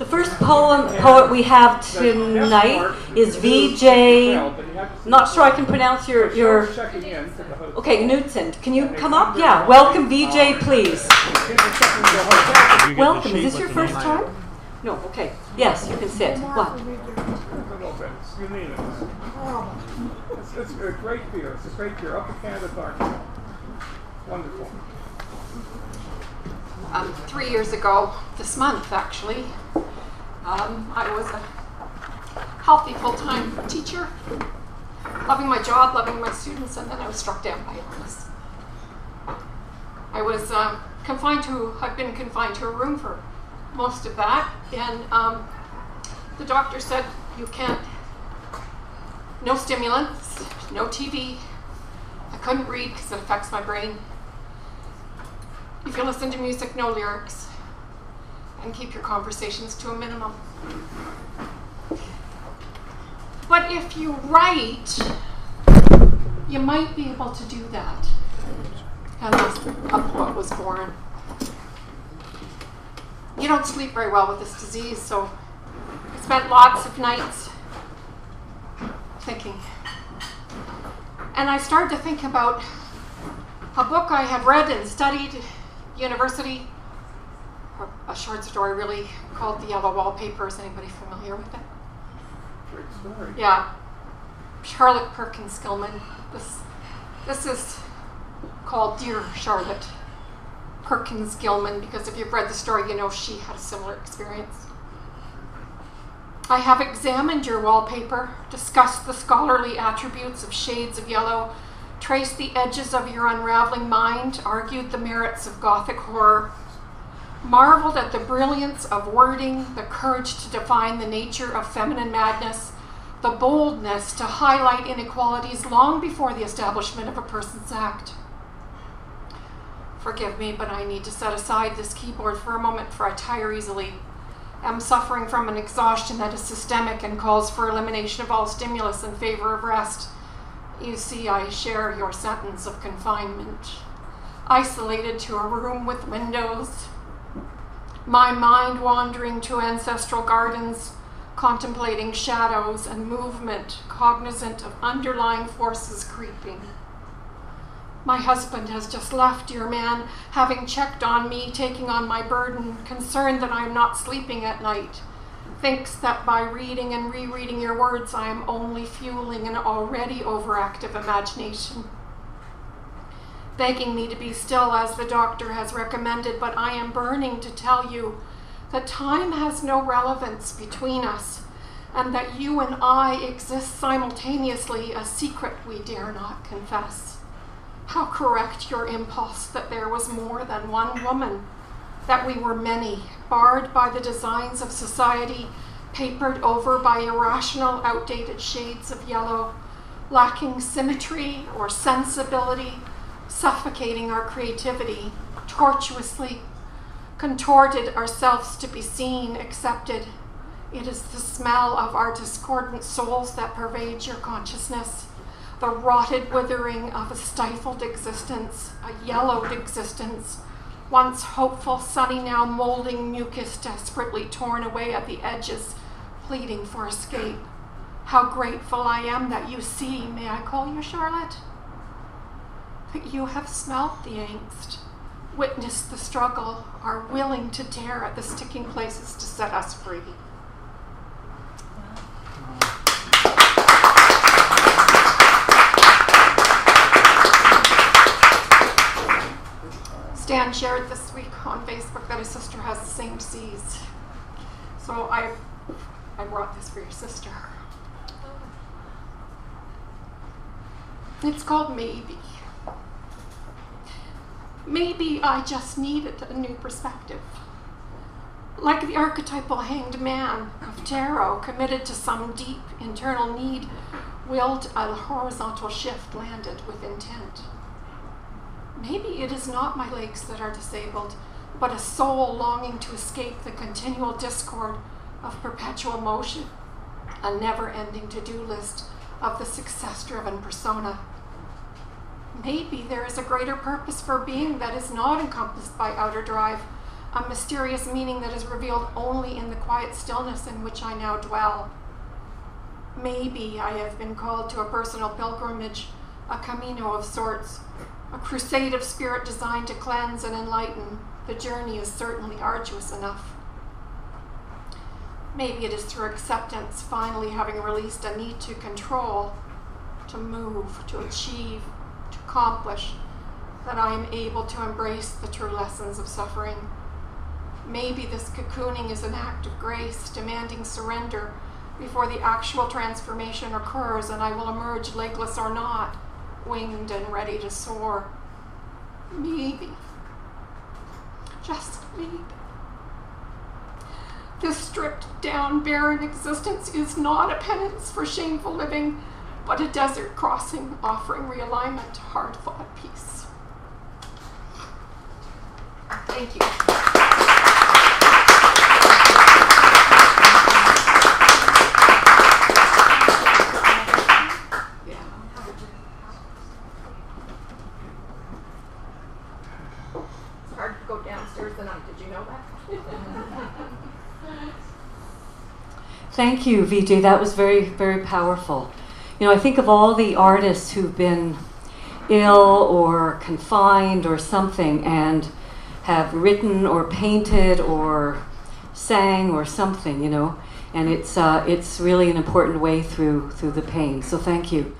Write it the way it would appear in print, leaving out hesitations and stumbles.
first poet we have tonight is VJ. Not sure I can pronounce your. Okay, Knutson. Can you come up? Yeah. Welcome, VJ, please. Welcome. Is this your first time? No. Okay. Yes, you can sit. What? It's a great beer. It's a great beer. Upper Canada Dark. Wonderful. 3 years ago, this month actually, I was a healthy full-time teacher, loving my job, loving my students, and then I was struck down by illness. I was I've been confined to a room for most of that, and the doctor said, you can't, no stimulants, no TV. I couldn't read because it affects my brain. If you listen to music, no lyrics, and keep your conversations to a minimum. But if you write, you might be able to do that. And thus a poet was born. You don't sleep very well with this disease, so I spent lots of nights thinking. And I started to think about a book I had read and studied university, a short story really called The Yellow Wallpaper. Is anybody familiar with it? Great story. Yeah. Charlotte Perkins Gilman. This is called Dear Charlotte Perkins Gilman, because if you've read the story, you know she had a similar experience. I have examined your wallpaper, discussed the scholarly attributes of shades of yellow, traced the edges of your unraveling mind, argued the merits of Gothic horror, marveled at the brilliance of wording, the courage to define the nature of feminine madness, the boldness to highlight inequalities long before the establishment of a person's act. Forgive me, but I need to set aside this keyboard for a moment, for I tire easily. I'm suffering from an exhaustion that is systemic and calls for elimination of all stimulus in favor of rest. You see, I share your sentence of confinement, isolated to a room with windows, my mind wandering to ancestral gardens, contemplating shadows and movement, cognizant of underlying forces creeping. My husband has just left, dear man, having checked on me, taking on my burden, concerned that I am not sleeping at night, thinks that by reading and rereading your words, I am only fueling an already overactive imagination, begging me to be still as the doctor has recommended, but I am burning to tell you that time has no relevance between us, and that you and I exist simultaneously, a secret we dare not confess. How correct your impulse that there was more than one woman, that we were many, barred by the designs of society, papered over by irrational, outdated shades of yellow, lacking symmetry or sensibility, suffocating our creativity, tortuously contorted ourselves to be seen, accepted. It is the smell of our discordant souls that pervades your consciousness, the rotted withering of a stifled existence, a yellowed existence, once hopeful, sunny, now molding mucus, desperately torn away at the edges, pleading for escape. How grateful I am that you see, may I call you Charlotte? That you have smelt the angst, witnessed the struggle, are willing to tear at the sticking places to set us free. Stan shared this week on Facebook that his sister has the same disease. So I brought this for your sister. It's called Maybe. Maybe I just needed a new perspective. Like the archetypal hanged man of tarot, committed to some deep internal need, willed a horizontal shift, landed with intent. Maybe it is not my legs that are disabled, but a soul longing to escape the continual discord of perpetual motion, a never-ending to-do list of the success-driven persona. Maybe there is a greater purpose for being that is not encompassed by outer drive, a mysterious meaning that is revealed only in the quiet stillness in which I now dwell. Maybe I have been called to a personal pilgrimage, a camino of sorts, a crusade of spirit designed to cleanse and enlighten. The journey is certainly arduous enough. Maybe it is through acceptance, finally having released a need to control, to move, to achieve, to accomplish, that I am able to embrace the true lessons of suffering. Maybe this cocooning is an act of grace, demanding surrender before the actual transformation occurs, and I will emerge legless or not, winged and ready to soar. Maybe, just maybe, this stripped down, barren existence is not a penance for shameful living, but a desert crossing offering realignment, hard-fought peace. Thank you. It's hard to go downstairs tonight. Did you know that? Thank you, Vijay. That was very, very powerful. You know, I think of all the artists who've been ill or confined or something and have written or painted or sang or something, you know, and it's really an important way through the pain. So thank you.